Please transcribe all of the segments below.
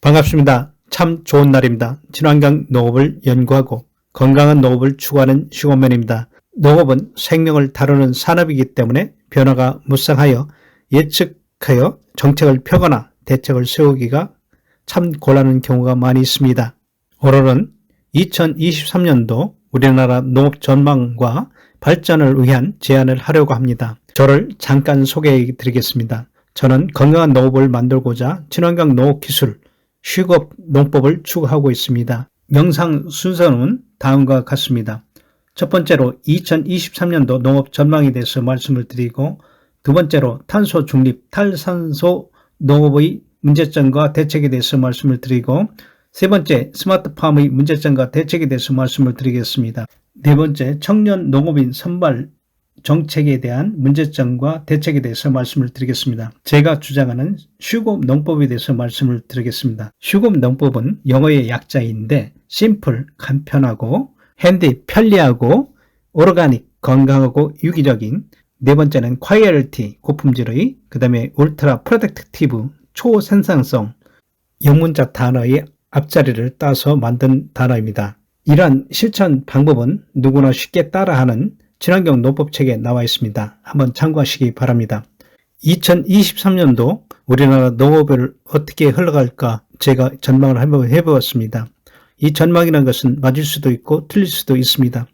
반갑습니다. 참 좋은 날입니다. 친환경 농업을 연구하고 건강한 농업을 추구하는 슈거맨입니다. 농업은 생명을 다루는 산업이기 때문에 변화가 무쌍하여 예측하여 정책을 펴거나 대책을 세우기가 참 곤란한 경우가 많이 있습니다. 오늘은 2023년도 우리나라 농업 전망과 발전을 위한 제안을 하려고 합니다. 저를 잠깐 소개해 드리겠습니다. 저는 건강한 농업을 만들고자 친환경 농업 기술, 슈거 농법을 추구하고 있습니다. 명상 순서는 다음과 같습니다. 첫 번째로 2023년도 농업 전망에 대해서 말씀을 드리고, 두 번째로 탄소 중립, 탈탄소 농업의 문제점과 대책에 대해서 말씀을 드리고, 세 번째 스마트팜의 문제점과 대책에 대해서 말씀을 드리겠습니다. 네 번째 청년 농업인 선발 정책에 대한 문제점과 대책에 대해서 말씀을 드리겠습니다. 제가 주장하는 슈거 농법에 대해서 말씀을 드리겠습니다. 슈거 농법은 영어의 약자인데 심플, 간편하고 핸디, 편리하고 오르가닉, 건강하고 유기적인, 네 번째는 퀄리티, 고품질의, 그 다음에 울트라 프로덕티브, 초생산성, 영문자 단어의 앞자리를 따서 만든 단어입니다. 이러한 실천 방법은 누구나 쉽게 따라하는 친환경 농법책에 나와 있습니다. 한번 참고하시기 바랍니다. 2023년도 우리나라 농업을 어떻게 흘러갈까 제가 전망을 한번 해보았습니다. 이 전망이라는 것은 맞을 수도 있고 틀릴 수도 있습니다.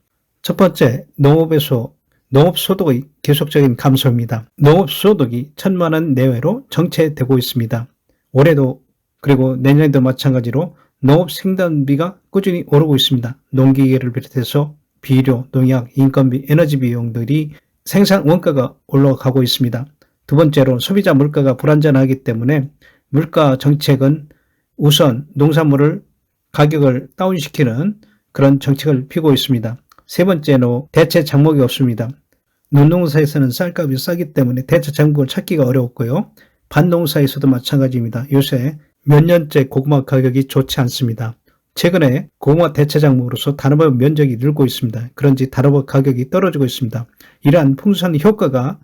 첫 번째, 농업에서 농업소득의 계속적인 감소입니다. 농업소득이 1,000만 원 내외로 정체되고 있습니다. 올해도 그리고 내년에도 마찬가지로 농업 생산비가 꾸준히 오르고 있습니다. 농기계를 비롯해서 비료, 농약, 인건비, 에너지 비용들이 생산 원가가 올라가고 있습니다. 두 번째로 소비자 물가가 불안정하기 때문에 물가 정책은 우선 농산물을 가격을 다운시키는 그런 정책을 펴고 있습니다. 세 번째로 대체 장목이 없습니다. 논농사에서는 쌀값이 싸기 때문에 대체 장목을 찾기가 어려웠고요. 밭농사에서도 마찬가지입니다. 요새 몇 년째 고구마 가격이 좋지 않습니다. 최근에 고구마 대체 작물로서 단호박 면적이 늘고 있습니다. 그런지 단호박 가격이 떨어지고 있습니다. 이러한 풍선 효과가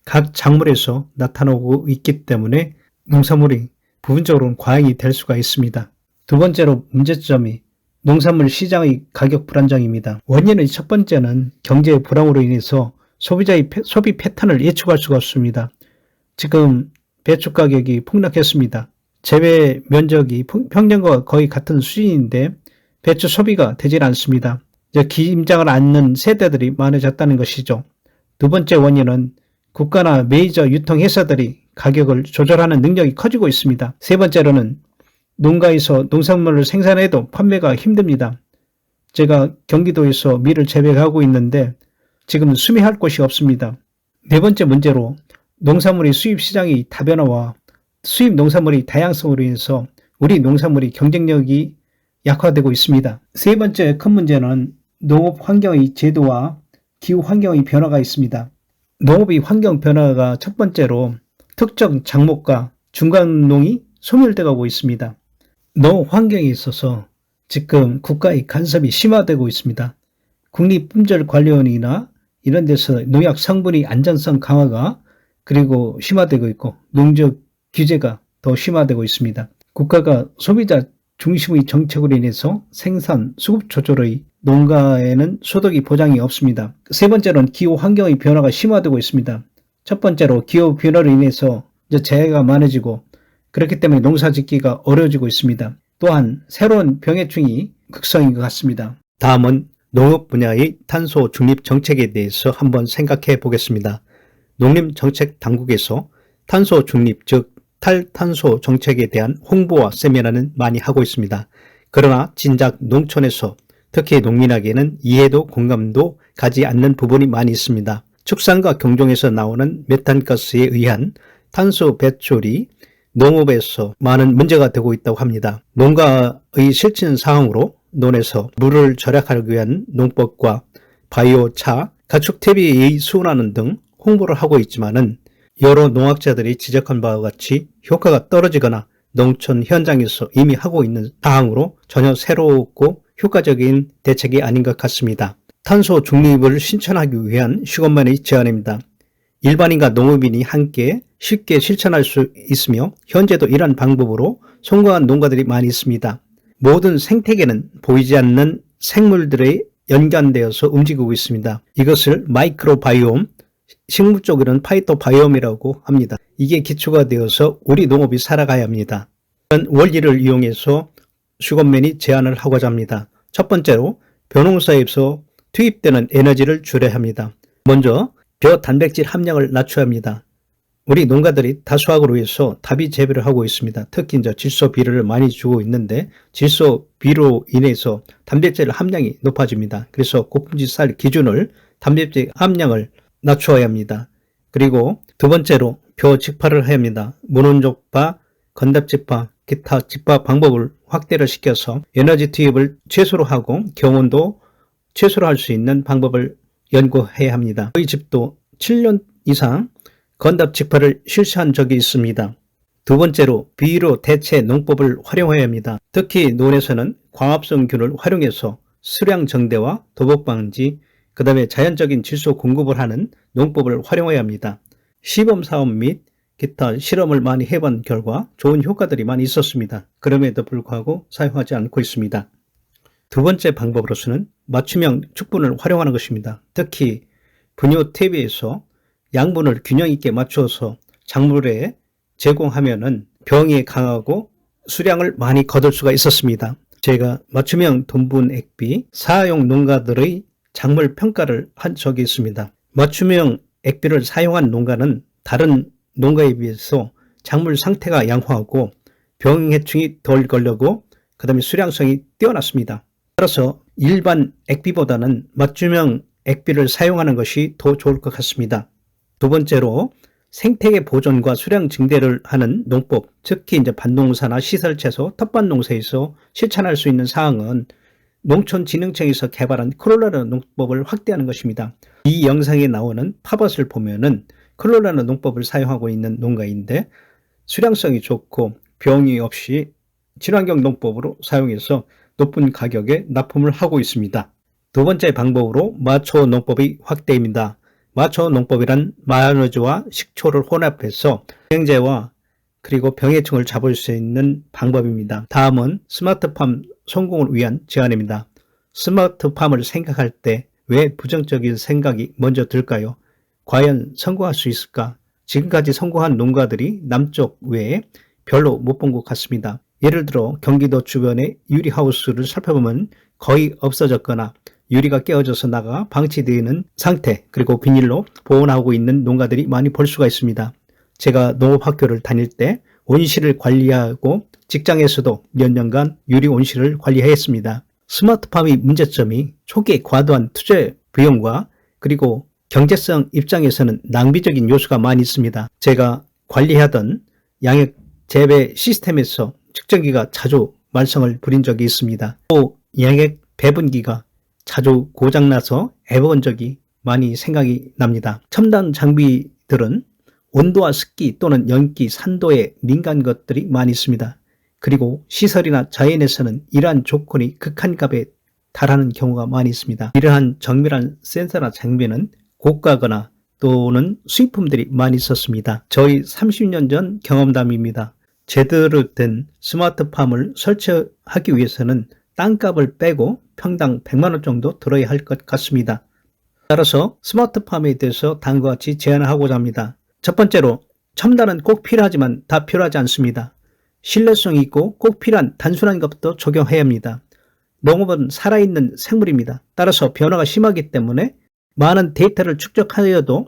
각 작물에서 나타나고 있기 때문에 농산물이 부분적으로는 과잉이 될 수가 있습니다. 두 번째로 문제점이 농산물 시장의 가격 불안정입니다. 원인의 첫 번째는 경제 불황으로 인해서 소비자의 소비 패턴을 예측할 수가 없습니다. 지금 배추 가격이 폭락했습니다. 재배 면적이 평년과 거의 같은 수준인데 배추 소비가 되질 않습니다. 김장을 않는 세대들이 많아졌다는 것이죠. 두 번째 원인은 국가나 메이저 유통회사들이 가격을 조절하는 능력이 커지고 있습니다. 세 번째로는 농가에서 농산물을 생산해도 판매가 힘듭니다. 제가 경기도에서 밀을 재배하고 있는데 지금 수매할 곳이 없습니다. 네 번째 문제로 농산물의 수입 시장의 다변화와 수입 농산물의 다양성으로 인해서 우리 농산물의 경쟁력이 약화되고 있습니다. 세 번째 큰 문제는 농업 환경의 제도와 기후 환경의 변화가 있습니다. 농업의 환경 변화가 첫 번째로 특정 작목과 중간농이 소멸되고 있습니다. 농업 환경에 있어서 지금 국가의 간섭이 심화되고 있습니다. 국립품질관리원이나 이런 데서 농약 성분의 안전성 강화가 그리고 심화되고 있고 농적 규제가 더 심화되고 있습니다. 국가가 소비자 중심의 정책으로 인해서 생산, 수급 조절의 농가에는 소득이 보장이 없습니다. 세 번째로는 기후 환경의 변화가 심화되고 있습니다. 첫 번째로 기후 변화로 인해서 재해가 많아지고 그렇기 때문에 농사 짓기가 어려워지고 있습니다. 또한 새로운 병해충이 극성인 것 같습니다. 다음은 농업 분야의 탄소 중립 정책에 대해서 한번 생각해 보겠습니다. 농림정책당국에서 탄소 중립 즉 탈탄소 정책에 대한 홍보와 세미나는 많이 하고 있습니다. 그러나 진작 농촌에서 특히 농민에게는 이해도 공감도 가지 않는 부분이 많이 있습니다. 축산과 경종에서 나오는 메탄가스에 의한 탄소 배출이 농업에서 많은 문제가 되고 있다고 합니다. 농가의 실천 사항으로 논에서 물을 절약하기 위한 농법과 바이오차, 가축 퇴비의 수운하는 등 홍보를 하고 있지만은 여러 농학자들이 지적한 바와 같이 효과가 떨어지거나 농촌 현장에서 이미 하고 있는 사항으로 전혀 새롭고 효과적인 대책이 아닌 것 같습니다. 탄소 중립을 실천하기 위한 슈거맨의 제안입니다. 일반인과 농업인이 함께 쉽게 실천할 수 있으며 현재도 이러한 방법으로 성공한 농가들이 많이 있습니다. 모든 생태계는 보이지 않는 생물들의 연관되어서 움직이고 있습니다. 이것을 마이크로바이옴, 식물 쪽으로는 파이토바이옴이라고 합니다. 이게 기초가 되어서 우리 농업이 살아가야 합니다. 이런 원리를 이용해서 슈건맨이 제안을 하고자 합니다. 첫 번째로 벼농사에서 투입되는 에너지를 줄여야 합니다. 먼저 벼 단백질 함량을 낮춰야 합니다. 우리 농가들이 다수학으로 해서 다비 재배를 하고 있습니다. 특히 이제 질소 비료를 많이 주고 있는데 질소 비로 인해서 단백질 함량이 높아집니다. 그래서 고품질 쌀 기준을 단백질 함량을 낮춰야 합니다. 그리고 두 번째로 벼 직파를 해야 합니다. 모논적파, 건답직파, 기타 직파 방법을 확대를 시켜서 에너지 투입을 최소로 하고 경온도 최소로 할 수 있는 방법을 연구해야 합니다. 저희 집도 7년 이상 건답 직파를 실시한 적이 있습니다. 두 번째로 비료 대체 농법을 활용해야 합니다. 특히 논에서는 광합성균을 활용해서 수량 정대와 도복 방지, 그 다음에 자연적인 질소 공급을 하는 농법을 활용해야 합니다. 시범 사업 및 기타 실험을 많이 해본 결과 좋은 효과들이 많이 있었습니다. 그럼에도 불구하고 사용하지 않고 있습니다. 두 번째 방법으로서는 맞춤형 축분을 활용하는 것입니다. 특히 분유 퇴비에서 양분을 균형 있게 맞춰서 작물에 제공하면은 병이 강하고 수량을 많이 거둘 수가 있었습니다. 제가 맞춤형 돈분 액비 사용 농가들의 작물 평가를 한 적이 있습니다. 맞춤형 액비를 사용한 농가는 다른 농가에 비해서 작물 상태가 양호하고 병해충이 덜 걸려고 그 다음에 수량성이 뛰어났습니다. 따라서 일반 액비보다는 맞춤형 액비를 사용하는 것이 더 좋을 것 같습니다. 두 번째로 생태계 보존과 수량 증대를 하는 농법, 특히 이제 밭농사나 시설채소, 텃밭농사에서 실천할 수 있는 사항은 농촌진흥청에서 개발한 콜로라도 농법을 확대하는 것입니다. 이 영상에 나오는 팝잇을 보면은 콜로라도 농법을 사용하고 있는 농가인데 수량성이 좋고 병이 없이 친환경 농법으로 사용해서 높은 가격에 납품을 하고 있습니다. 두 번째 방법으로 마초 농법의 확대입니다. 마초 농법이란 마요네즈와 식초를 혼합해서 영양제와 그리고 병해충을 잡을 수 있는 방법입니다. 다음은 스마트팜 성공을 위한 제안입니다. 스마트팜을 생각할 때 왜 부정적인 생각이 먼저 들까요? 과연 성공할 수 있을까? 지금까지 성공한 농가들이 남쪽 외에 별로 못 본 것 같습니다. 예를 들어 경기도 주변의 유리하우스를 살펴보면 거의 없어졌거나 유리가 깨어져서 나가 방치되어 있는 상태, 그리고 비닐로 보온하고 있는 농가들이 많이 볼 수가 있습니다. 제가 농업학교를 다닐 때 온실을 관리하고 직장에서도 몇 년간 유리 온실을 관리했습니다. 스마트팜의 문제점이 초기에 과도한 투자 비용과 그리고 경제성 입장에서는 낭비적인 요소가 많이 있습니다. 제가 관리하던 양액 재배 시스템에서 측정기가 자주 말썽을 부린 적이 있습니다. 또 양액 배분기가 자주 고장나서 애버은 적이 많이 생각이 납니다. 첨단 장비들은 온도와 습기 또는 연기, 산도에 민감한 것들이 많이 있습니다. 그리고 시설이나 자연에서는 이러한 조건이 극한값에 달하는 경우가 많이 있습니다. 이러한 정밀한 센서나 장비는 고가거나 또는 수입품들이 많이 있었습니다. 저희 30년 전 경험담입니다. 제대로 된 스마트팜을 설치하기 위해서는 땅값을 빼고 평당 100만 원 정도 들어야 할 것 같습니다. 따라서 스마트팜에 대해서 다음과 같이 제안을 하고자 합니다. 첫 번째로 첨단은 꼭 필요하지만 다 필요하지 않습니다. 신뢰성이 있고 꼭 필요한 단순한 것부터 적용해야 합니다. 농업은 살아있는 생물입니다. 따라서 변화가 심하기 때문에 많은 데이터를 축적하여도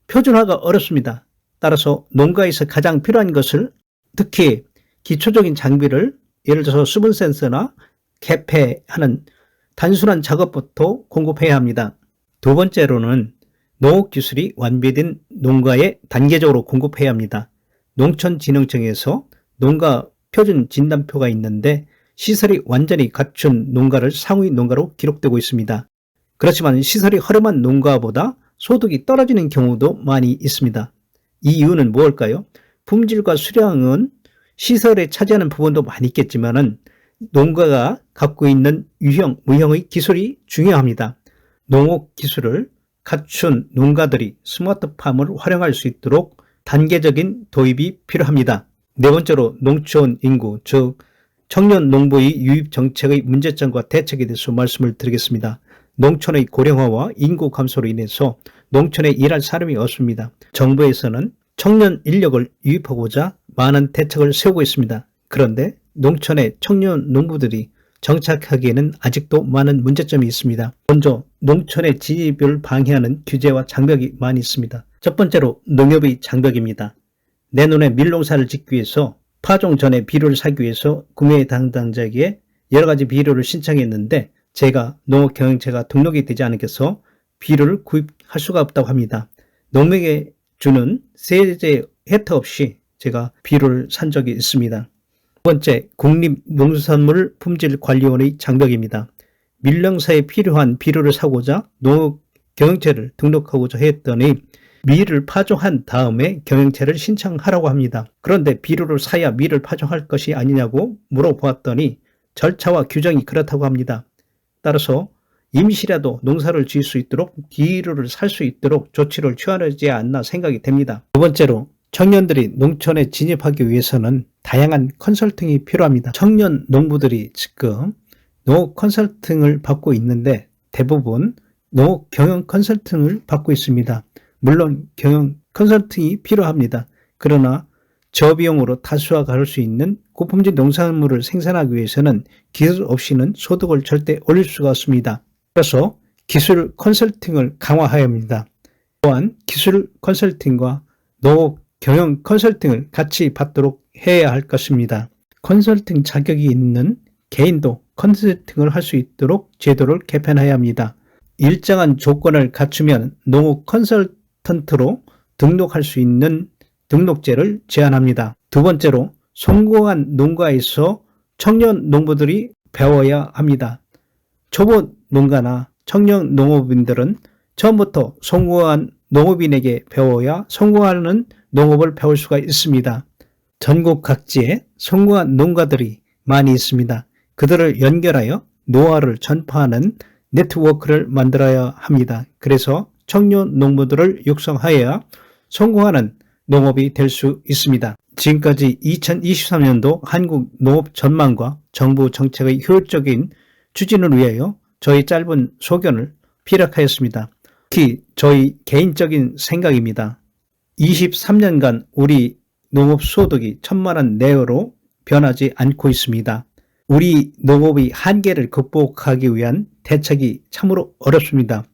표준화가 어렵습니다. 따라서 농가에서 가장 필요한 것을 특히 기초적인 장비를 예를 들어서 수분 센서나 개폐하는 단순한 작업부터 공급해야 합니다. 두 번째로는 농업기술이 완비된 농가에 단계적으로 공급해야 합니다. 농촌진흥청에서 농가 표준 진단표가 있는데 시설이 완전히 갖춘 농가를 상위 농가로 기록되고 있습니다. 그렇지만 시설이 허름한 농가보다 소득이 떨어지는 경우도 많이 있습니다. 이 이유는 무엇일까요? 품질과 수량은 시설에 차지하는 부분도 많이 있겠지만은 농가가 갖고 있는 유형, 무형의 기술이 중요합니다. 농업 기술을 갖춘 농가들이 스마트팜을 활용할 수 있도록 단계적인 도입이 필요합니다. 네 번째로 농촌 인구, 즉 청년 농부의 유입 정책의 문제점과 대책에 대해서 말씀을 드리겠습니다. 농촌의 고령화와 인구 감소로 인해서 농촌에 일할 사람이 없습니다. 정부에서는 청년 인력을 유입하고자 많은 대책을 세우고 있습니다. 그런데 농촌의 청년 농부들이 정착하기에는 아직도 많은 문제점이 있습니다. 먼저 농촌의 진입을 방해하는 규제와 장벽이 많이 있습니다. 첫 번째로 농협의 장벽입니다. 내 눈에 밀농사를 짓기 위해서 파종 전에 비료를 사기 위해서 구매 담당자에게 여러 가지 비료를 신청했는데 제가 농업경영체가 등록이 되지 않아서 비료를 구입할 수가 없다고 합니다. 농민에게 주는 세제 혜택 없이 제가 비료를 산 적이 있습니다. 두 번째, 국립농수산물 품질관리원의 장벽입니다. 밀농사에 필요한 비료를 사고자 농업경영체를 등록하고자 했더니 밀을 파종한 다음에 경영체를 신청하라고 합니다. 그런데 비료를 사야 밀을 파종할 것이 아니냐고 물어보았더니 절차와 규정이 그렇다고 합니다. 따라서 임시라도 농사를 지을 수 있도록 비료를 살 수 있도록 조치를 취하지 않나 생각이 됩니다. 두 번째로 청년들이 농촌에 진입하기 위해서는 다양한 컨설팅이 필요합니다. 청년 농부들이 지금 농업 컨설팅을 받고 있는데 대부분 농업 경영 컨설팅을 받고 있습니다. 물론 경영 컨설팅이 필요합니다. 그러나 저비용으로 다수화할 수 있는 고품질 농산물을 생산하기 위해서는 기술 없이는 소득을 절대 올릴 수가 없습니다. 그래서 기술 컨설팅을 강화해야 합니다. 또한 기술 컨설팅과 농업 경영 컨설팅을 같이 받도록 해야 할 것입니다. 컨설팅 자격이 있는 개인도 컨설팅을 할 수 있도록 제도를 개편해야 합니다. 일정한 조건을 갖추면 농업 컨설턴트로 등록할 수 있는 등록제를 제한합니다. 두 번째로 성공한 농가에서 청년 농부들이 배워야 합니다. 초보 농가나 청년 농업인들은 처음부터 성공한 농업인에게 배워야 성공하는 농업을 배울 수가 있습니다. 전국 각지에 성공한 농가들이 많이 있습니다. 그들을 연결하여 노하우를 전파하는 네트워크를 만들어야 합니다. 그래서 청년 농부들을 육성하여야 성공하는 농업이 될 수 있습니다. 지금까지 2023년도 한국 농업 전망과 정부 정책의 효율적인 추진을 위하여 저희 짧은 소견을 피력하였습니다. 특히 저희 개인적인 생각입니다. 23년간 우리 농업 소득이 1,000만 원 내외로 변하지 않고 있습니다. 우리 농업의 한계를 극복하기 위한 대책이 참으로 어렵습니다.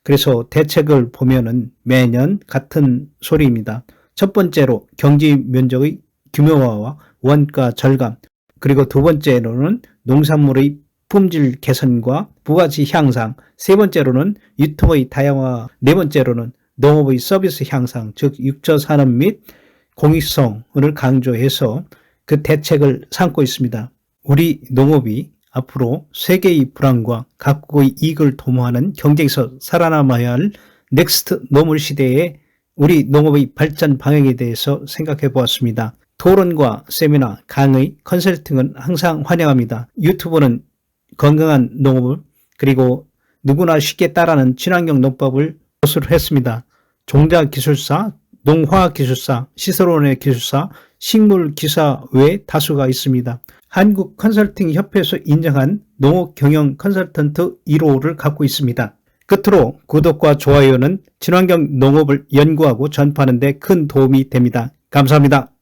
그래서 대책을 보면은 매년 같은 소리입니다. 첫 번째로 경지 면적의 규모화와 원가 절감, 그리고 두 번째로는 농산물의 품질 개선과 부가가치 향상, 세 번째로는 유통의 다양화, 네 번째로는 농업의 서비스 향상, 즉 육조산업 및 공익성을 강조해서 그 대책을 삼고 있습니다. 우리 농업이 앞으로 세계의 불황과 각국의 이익을 도모하는 경쟁에서 살아남아야 할 넥스트 노멀 시대에 우리 농업의 발전 방향에 대해서 생각해 보았습니다. 토론과 세미나, 강의, 컨설팅은 항상 환영합니다. 유튜브는 건강한 농업을 그리고 누구나 쉽게 따라하는 친환경 농법을 보수를 했습니다. 종자기술사, 농화기술사, 시설원의 기술사, 식물기사 외에 다수가 있습니다. 한국 컨설팅 협회에서 인정한 농업 경영 컨설턴트 1호를 갖고 있습니다. 끝으로 구독과 좋아요는 친환경 농업을 연구하고 전파하는 데 큰 도움이 됩니다. 감사합니다.